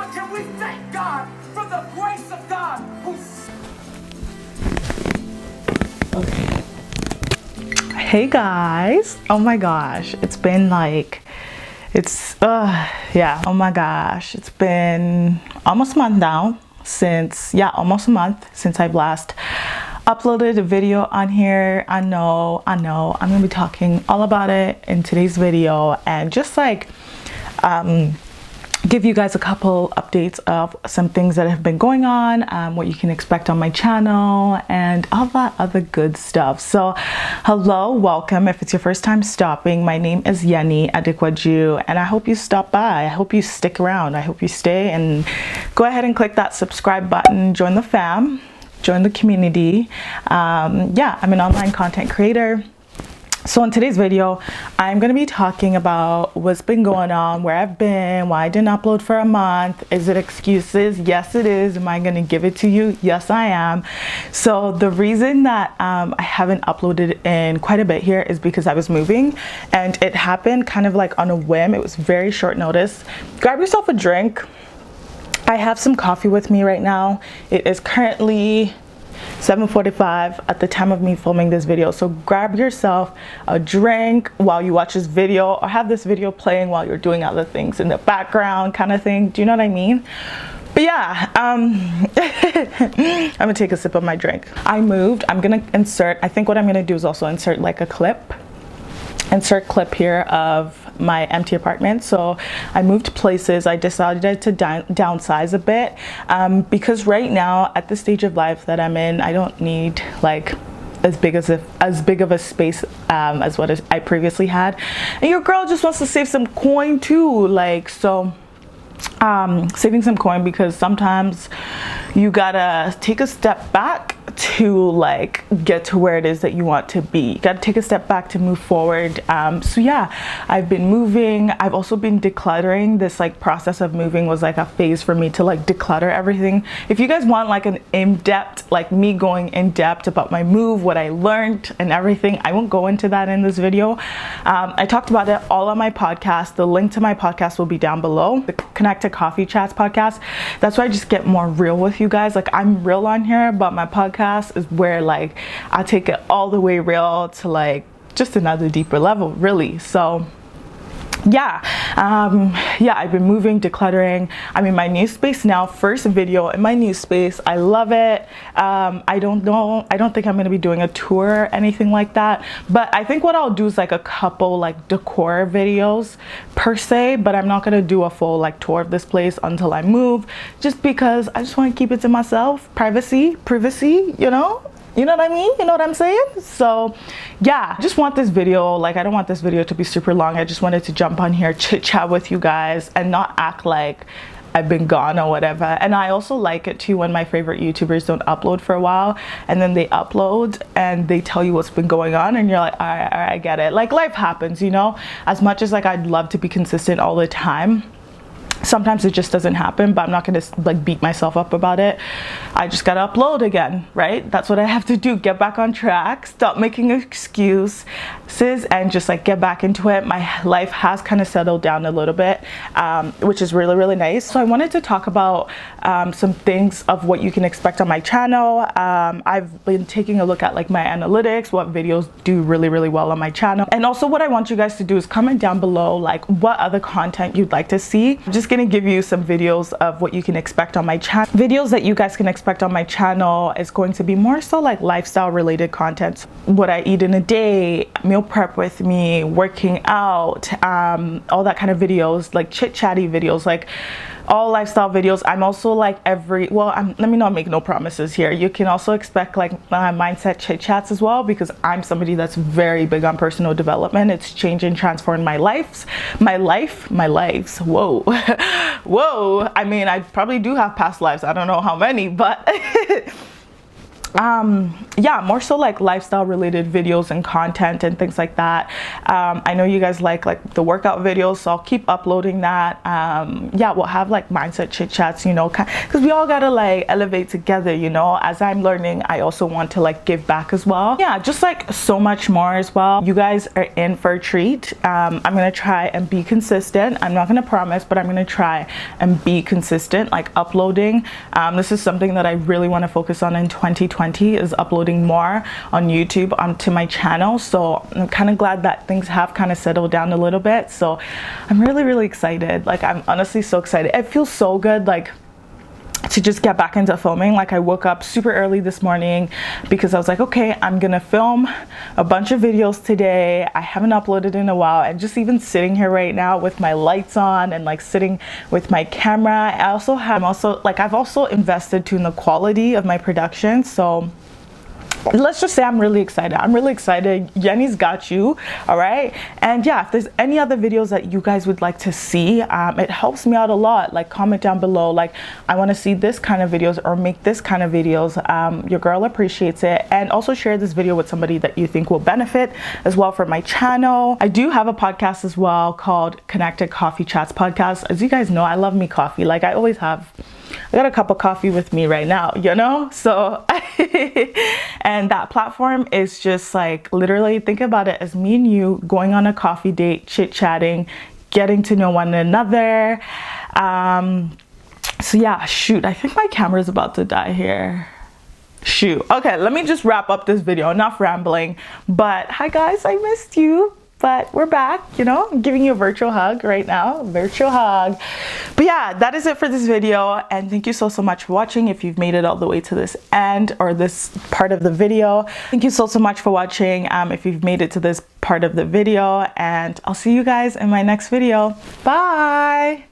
on, can we thank God for the grace of God who's... Okay. Hey guys. Oh my gosh. It's been like, oh my gosh. It's been almost a month now almost a month since I've last uploaded a video on here. I know. I'm gonna be talking all about it in today's video and just like, give you guys a couple updates of some things that have been going on, what you can expect on my channel and all that other good stuff. So hello, welcome. If it's your first time stopping, my name is Yeni Adequaju and I hope you stop by. I hope you stick around. I hope you stay and go ahead and click that subscribe button, join the fam, join the community. Yeah, I'm an online content creator. So in today's video, I'm going to be talking about what's been going on, where I've been, why I didn't upload for a month. Is it excuses? Yes, it is. Am I going to give it to you? Yes, I am. So the reason that I haven't uploaded in quite a bit here is because I was moving and it happened kind of like on a whim. It was very short notice. Grab yourself a drink. I have some coffee with me right now. It is currently 7:45 at the time of me filming this video, so grab yourself a drink while you watch this video or have this video playing while you're doing other things in the background kind of thing. Do you know what I mean? But yeah, I'm gonna take a sip of my drink. I moved. I'm gonna insert, I think what I'm gonna do is also insert like a insert clip here of my empty apartment. So I moved places. I decided to downsize a bit because right now at the stage of life that I'm in, I don't need like as big of a space as what I previously had. And your girl just wants to save some coin too, like, so saving some coin, because sometimes you gotta take a step back to like get to where it is that you want to be. You gotta take a step back to move forward. So yeah, I've been moving. I've also been decluttering. This like process of moving was like a phase for me to like declutter everything. If you guys want like an in-depth, like me going in depth about my move, what I learned and everything, I won't go into that in this video. I talked about it all on my podcast. The link to my podcast will be down below, the Connected Coffee Chats podcast. That's why I just get more real with you guys. Like I'm real on here, but my podcast is where like I take it all the way real to like just another deeper level, really. So yeah, I've been moving, decluttering. I'm in my new space now. First video in my new space. I love it. I don't think I'm gonna be doing a tour or anything like that, but I think what I'll do is like a couple like decor videos per se, but I'm not gonna do a full like tour of this place until I move, just because I just want to keep it to myself. Privacy, you know what I mean? You know what I'm saying? So yeah, just want this video, like I don't want this video to be super long. I just wanted to jump on here, chit chat with you guys and not act like I've been gone or whatever. And I also like it too when my favorite YouTubers don't upload for a while and then they upload and they tell you what's been going on and you're like, all right, I get it. Like life happens, you know? As much as like I'd love to be consistent all the time, sometimes it just doesn't happen, but I'm not gonna like beat myself up about it. I just gotta upload again, right? That's what I have to do. Get back on track, stop making excuses and just like get back into it. My life has kind of settled down a little bit, which is really, really nice. So I wanted to talk about some things of what you can expect on my channel. I've been taking a look at like my analytics, what videos do really, really well on my channel. And also what I want you guys to do is comment down below like what other content you'd like to see. I'm just gonna give you some videos of what you can expect on my channel. Videos that you guys can expect on my channel is going to be more so like lifestyle related content. What I eat in a day, meal prep with me, working out, all that kind of videos, like chit chatty videos, like all lifestyle videos. I'm also like let me not make no promises here. You can also expect like mindset chit chats as well, because I'm somebody that's very big on personal development. It's changing, transforming my lives. Whoa. Whoa. I mean, I probably do have past lives. I don't know how many, but yeah, more so like lifestyle related videos and content and things like that. I know you guys like the workout videos, so I'll keep uploading that. Yeah, we'll have like mindset chit chats, you know, because we all gotta like elevate together, you know. As I'm learning, I also want to like give back as well. Yeah, just like so much more as well. You guys are in for a treat. I'm gonna try and be consistent. I'm not gonna promise, but I'm gonna try and be consistent, like uploading. This is something that I really want to focus on in 2020, is uploading more on YouTube onto my channel. So I'm kind of glad that things have kind of settled down a little bit. So I'm really excited. Like, I'm honestly so excited. It feels so good, like, to just get back into filming. Like, I woke up super early this morning because I was like, okay, I'm gonna film a bunch of videos today. I haven't uploaded in a while, and just even sitting here right now with my lights on and like sitting with my camera. I've also invested too in the quality of my production. So let's just say I'm really excited. Yenny's got you, all right? And yeah, if there's any other videos that you guys would like to see, it helps me out a lot. Like, comment down below, like, I want to see this kind of videos or make this kind of videos. Your girl appreciates it. And also share this video with somebody that you think will benefit as well for my channel. I do have a podcast as well called Connected Coffee Chats Podcast. As you guys know, I love me coffee. Like, I always have. I got a cup of coffee with me right now, you know? So, and that platform is just like, literally think about it as me and you going on a coffee date, chit-chatting, getting to know one another. So yeah, shoot, I think my camera's about to die here. Shoot. Okay, let me just wrap up this video. Enough rambling. But hi guys, I missed you. But we're back, you know, I'm giving you a virtual hug right now, virtual hug. But yeah, that is it for this video. And thank you so much for watching. If you've made it all the way to this end or this part of the video, thank you so much for watching. If you've made it to this part of the video, and I'll see you guys in my next video. Bye.